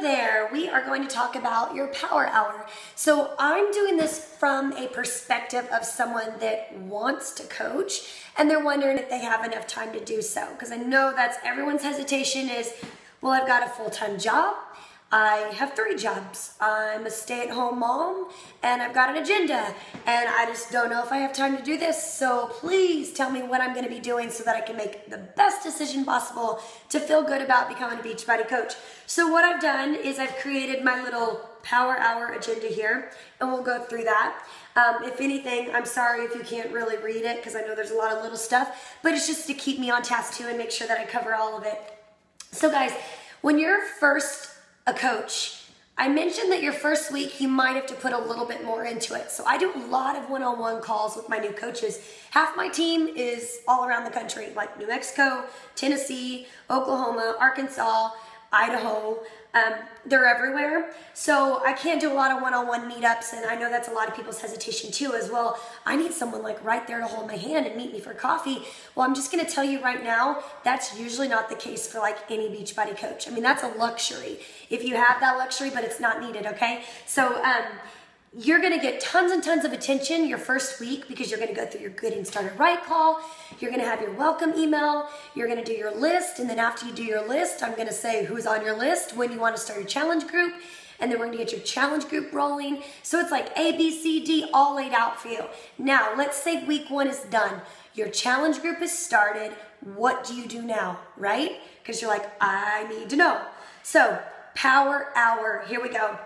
there, we are going to talk about your power hour. So I'm doing this from a perspective of someone that wants to coach and they're wondering if they have enough time to do so. Because I know that's everyone's hesitation is, well, I've got a full-time job. I have 3 jobs. I'm a stay-at-home mom and I've got an agenda and I just don't know if I have time to do this. So please tell me what I'm going to be doing so that I can make the best decision possible to feel good about becoming a Beachbody coach. So what I've done is I've created my little power hour agenda here and we'll go through that. If anything, I'm sorry if you can't really read it because I know there's a lot of little stuff, but it's just to keep me on task too and make sure that I cover all of it. So guys, when you're first a coach, I mentioned that your first week you might have to put a little bit more into it. So I do a lot of one-on-one calls with my new coaches. Half my team is all around the country, like New Mexico, Tennessee, Oklahoma, Arkansas, Idaho. They're everywhere. So I can't do a lot of one-on-one meetups, and I know that's a lot of people's hesitation too as well. I need someone like right there to hold my hand and meet me for coffee. Well, I'm just going to tell you right now, that's usually not the case for like any Beachbody coach. I mean, that's a luxury if you have that luxury, but it's not needed, okay? So you're going to get tons and tons of attention your first week because you're going to go through your Getting Started Right call. You're going to have your welcome email. You're going to do your list. And then after you do your list, I'm going to say who's on your list, when you want to start your challenge group. And then we're going to get your challenge group rolling. So it's like A, B, C, D all laid out for you. Now, let's say week 1 is done. Your challenge group is started. What do you do now, right? Because you're like, I need to know. So power hour, here we go.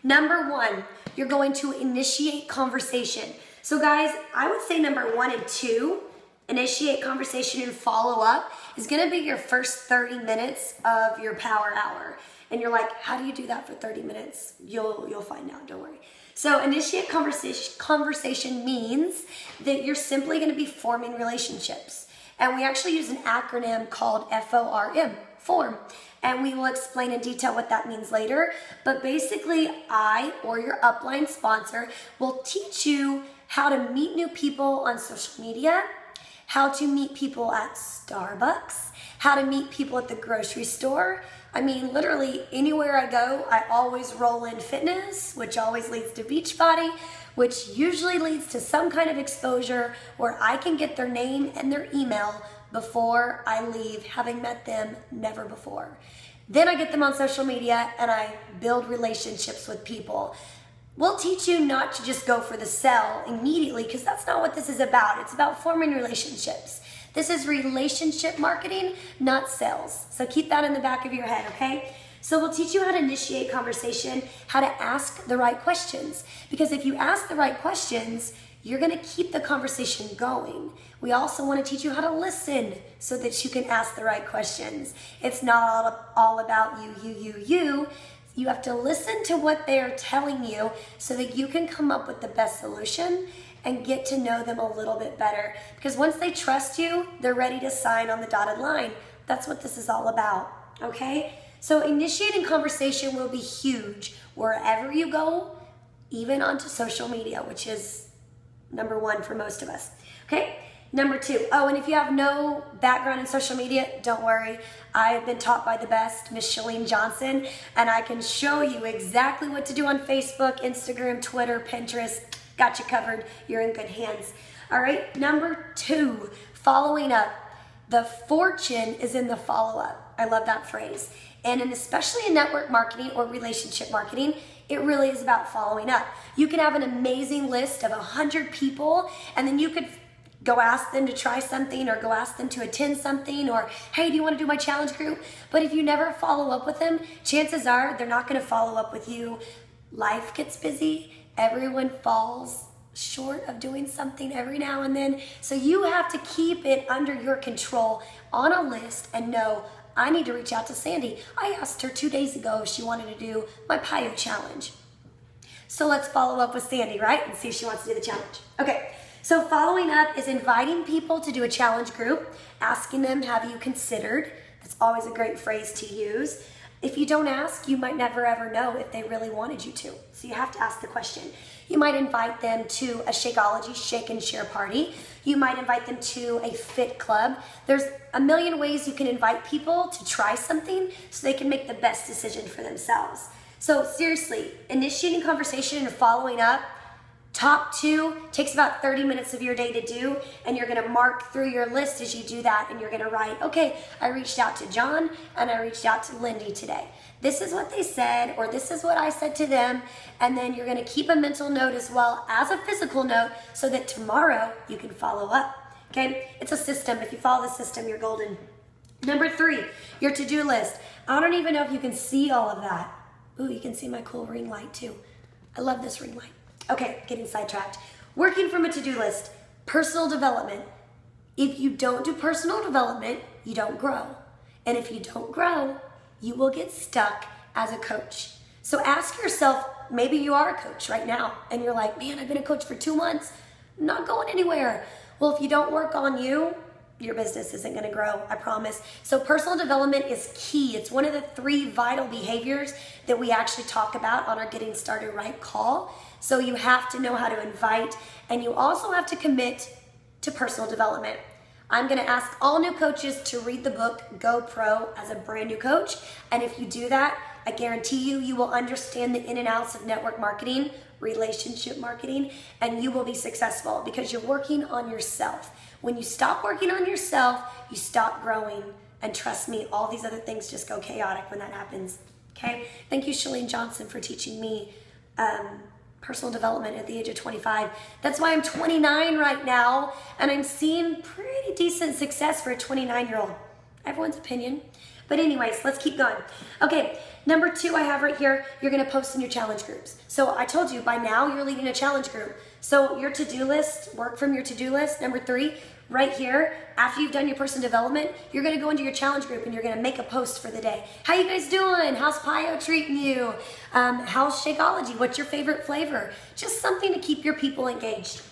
Number 1, you're going to initiate conversation. So guys, I would say number 1 and 2, initiate conversation and follow up is gonna be your first 30 minutes of your power hour. And you're like, how do you do that for 30 minutes? You'll find out, don't worry. So initiate conversation means that you're simply gonna be forming relationships. And we actually use an acronym called FORM, form. And we will explain in detail what that means later. But basically, I or your upline sponsor will teach you how to meet new people on social media, how to meet people at Starbucks, how to meet people at the grocery store. I mean, literally anywhere I go, I always roll in fitness, which always leads to Beachbody, which usually leads to some kind of exposure where I can get their name and their email before I leave, having met them never before. Then I get them on social media and I build relationships with people. We'll teach you not to just go for the sell immediately because that's not what this is about. It's about forming relationships. This is relationship marketing, not sales. So keep that in the back of your head, okay? So we'll teach you how to initiate conversation, how to ask the right questions. Because if you ask the right questions, you're gonna keep the conversation going. We also wanna teach you how to listen so that you can ask the right questions. It's not all about you. You have to listen to what they're telling you so that you can come up with the best solution and get to know them a little bit better. Because once they trust you, they're ready to sign on the dotted line. That's what this is all about, okay? So initiating conversation will be huge wherever you go, even onto social media, which is number 1 for most of us, okay? Number 2, oh, and if you have no background in social media, don't worry. I've been taught by the best, Miss Chalene Johnson, and I can show you exactly what to do on Facebook, Instagram, Twitter, Pinterest. Got you covered. You're in good hands. All right, number 2, following up. The fortune is in the follow-up. I love that phrase. And especially in network marketing or relationship marketing, it really is about following up. You can have an amazing list of 100 people, and then you could go ask them to try something or go ask them to attend something or, hey, do you want to do my challenge group? But if you never follow up with them, chances are they're not going to follow up with you. Life gets busy. Everyone falls short of doing something every now and then. So you have to keep it under your control on a list and know, I need to reach out to Sandy. I asked her 2 days ago if she wanted to do my PiYo challenge. So let's follow up with Sandy, right? And see if she wants to do the challenge. Okay, so following up is inviting people to do a challenge group, asking them, have you considered? That's always a great phrase to use. If you don't ask, you might never ever know if they really wanted you to. So you have to ask the question. You might invite them to a Shakeology Shake and Share party. You might invite them to a fit club. There's a million ways you can invite people to try something so they can make the best decision for themselves. So seriously, initiating conversation and following up, top 2 takes about 30 minutes of your day to do, and you're gonna mark through your list as you do that, and you're gonna write, okay, I reached out to John and I reached out to Lindy today. This is what they said, or this is what I said to them, and then you're gonna keep a mental note as well as a physical note so that tomorrow you can follow up, okay? It's a system. If you follow the system, you're golden. Number 3, your to-do list. I don't even know if you can see all of that. Ooh, you can see my cool ring light too. I love this ring light. Okay, getting sidetracked. Working from a to-do list. Personal development. If you don't do personal development, you don't grow. And if you don't grow, you will get stuck as a coach. So ask yourself, maybe you are a coach right now, and you're like, man, I've been a coach for 2 months, I'm not going anywhere. Well, if you don't work on you, your business isn't gonna grow, I promise. So personal development is key. It's one of the 3 vital behaviors that we actually talk about on our Getting Started Right call. So you have to know how to invite, and you also have to commit to personal development. I'm gonna ask all new coaches to read the book Go Pro as a brand new coach. And if you do that, I guarantee you, you will understand the in and outs of network marketing, relationship marketing, and you will be successful because you're working on yourself. When you stop working on yourself, you stop growing. And trust me, all these other things just go chaotic when that happens, okay? Thank you, Shalene Johnson, for teaching me personal development at the age of 25. That's why I'm 29 right now, and I'm seeing pretty decent success for a 29-year-old. Everyone's opinion. But anyways, let's keep going. Okay, number 2 I have right here, you're gonna post in your challenge groups. So I told you, by now you're leading a challenge group. So your to-do list, work from your to-do list. Number 3, right here, after you've done your personal development, you're gonna go into your challenge group and you're gonna make a post for the day. How you guys doing? How's Pio treating you? How's Shakeology? What's your favorite flavor? Just something to keep your people engaged.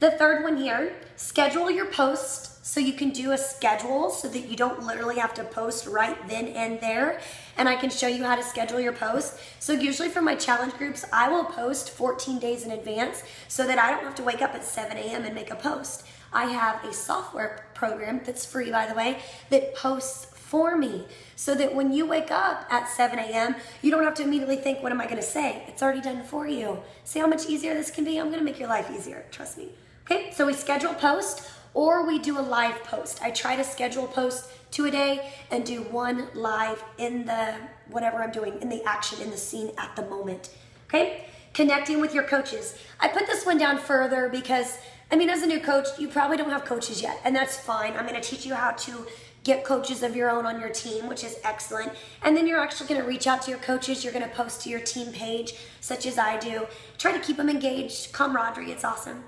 The 3rd one here, schedule your post so you can do a schedule so that you don't literally have to post right then and there. And I can show you how to schedule your post. So usually for my challenge groups, I will post 14 days in advance so that I don't have to wake up at 7 a.m. and make a post. I have a software program that's free, by the way, that posts for me so that when you wake up at 7 a.m., you don't have to immediately think, what am I gonna say? It's already done for you. See how much easier this can be? I'm gonna make your life easier, trust me. Okay, so we schedule post or we do a live post. I try to schedule a post 2 a day and do 1 live in the, whatever I'm doing, in the action, in the scene at the moment, okay? Connecting with your coaches. I put this one down further because, I mean, as a new coach, you probably don't have coaches yet, and that's fine. I'm gonna teach you how to get coaches of your own on your team, which is excellent. And then you're actually gonna reach out to your coaches. You're gonna post to your team page, such as I do. Try to keep them engaged, camaraderie, it's awesome.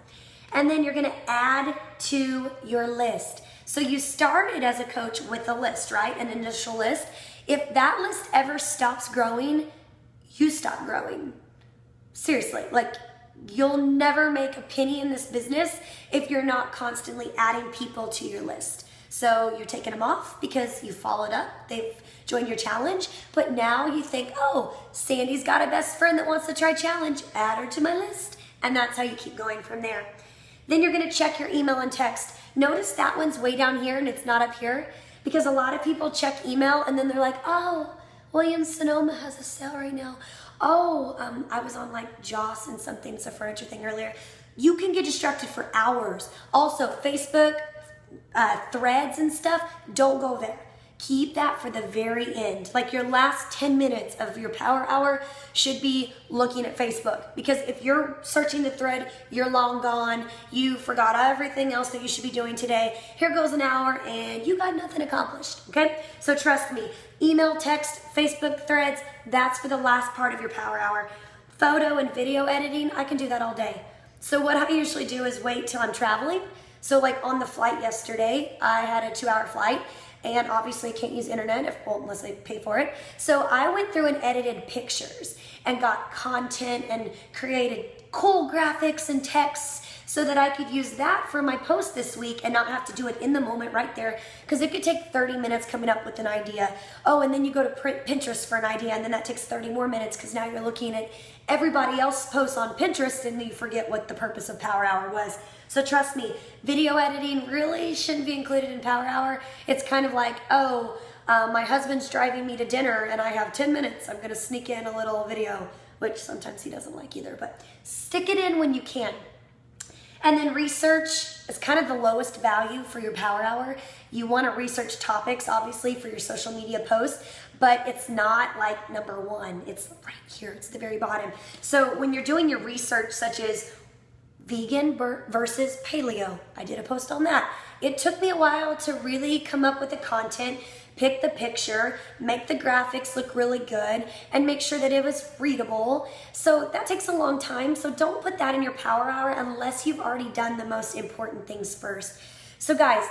And then you're gonna add to your list. So you started as a coach with a list, right? An initial list. If that list ever stops growing, you stop growing. Seriously, like, you'll never make a penny in this business if you're not constantly adding people to your list. So you're taking them off because you followed up, they've joined your challenge, but now you think, oh, Sandy's got a best friend that wants to try challenge, add her to my list. And that's how you keep going from there. Then you're gonna check your email and text. Notice that one's way down here and it's not up here because a lot of people check email and then they're like, oh, Williams-Sonoma has a sale right now. Oh, I was on like Joss and something, it's a furniture thing earlier. You can get distracted for hours. Also, Facebook, threads and stuff, don't go there. Keep that for the very end. Like your last 10 minutes of your power hour should be looking at Facebook. Because if you're searching the thread, you're long gone. You forgot everything else that you should be doing today. Here goes an hour and you got nothing accomplished, okay? So trust me, email, text, Facebook threads, that's for the last part of your power hour. Photo and video editing, I can do that all day. So what I usually do is wait till I'm traveling. So like on the flight yesterday, I had a 2-hour flight. And obviously I can't use internet unless I pay for it. So I went through and edited pictures and got content and created cool graphics and texts so that I could use that for my post this week and not have to do it in the moment right there, because it could take 30 minutes coming up with an idea. Oh, and then you go to Pinterest for an idea, and then that takes 30 more minutes because now you're looking at everybody else's posts on Pinterest and you forget what the purpose of Power Hour was. So trust me, video editing really shouldn't be included in Power Hour. It's kind of like, oh, my husband's driving me to dinner and I have 10 minutes. I'm gonna sneak in a little video, which sometimes he doesn't like either, but stick it in when you can. And then research is kind of the lowest value for your Power Hour. You want to research topics, obviously, for your social media posts, but it's not like number one. It's right here, it's the very bottom. So when you're doing your research, such as vegan versus paleo, I did a post on that. It took me a while to really come up with the content, pick the picture, make the graphics look really good, and make sure that it was readable. So that takes a long time, so don't put that in your Power Hour unless you've already done the most important things first. So guys,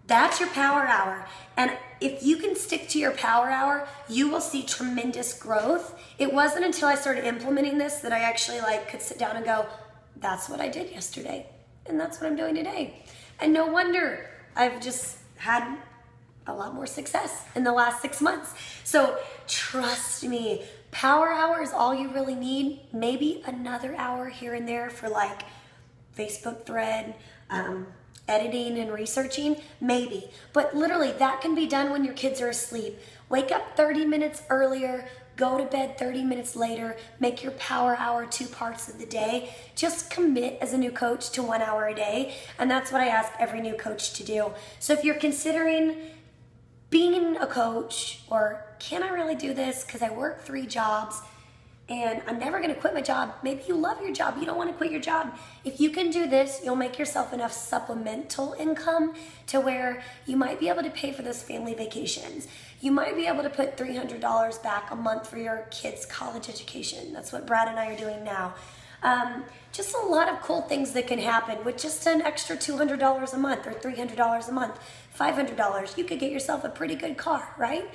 that's your Power Hour, and if you can stick to your Power Hour, you will see tremendous growth. It wasn't until I started implementing this that I actually could sit down and go, that's what I did yesterday, and that's what I'm doing today. And no wonder I've just had a lot more success in the last 6 months. So trust me, Power Hour is all you really need. Maybe another hour here and there for Facebook thread, editing and researching, maybe. But literally that can be done when your kids are asleep. Wake up 30 minutes earlier, go to bed 30 minutes later, make your Power Hour 2 parts of the day. Just commit as a new coach to 1 hour a day. And that's what I ask every new coach to do. So if you're considering being a coach, or can I really do this because I work 3 jobs and I'm never going to quit my job. Maybe you love your job, you don't want to quit your job. If you can do this, you'll make yourself enough supplemental income to where you might be able to pay for those family vacations. You might be able to put $300 back a month for your kids' college education. That's what Brad and I are doing now. Just a lot of cool things that can happen with just an extra $200 a month or $300 a month, $500. You could get yourself a pretty good car, right?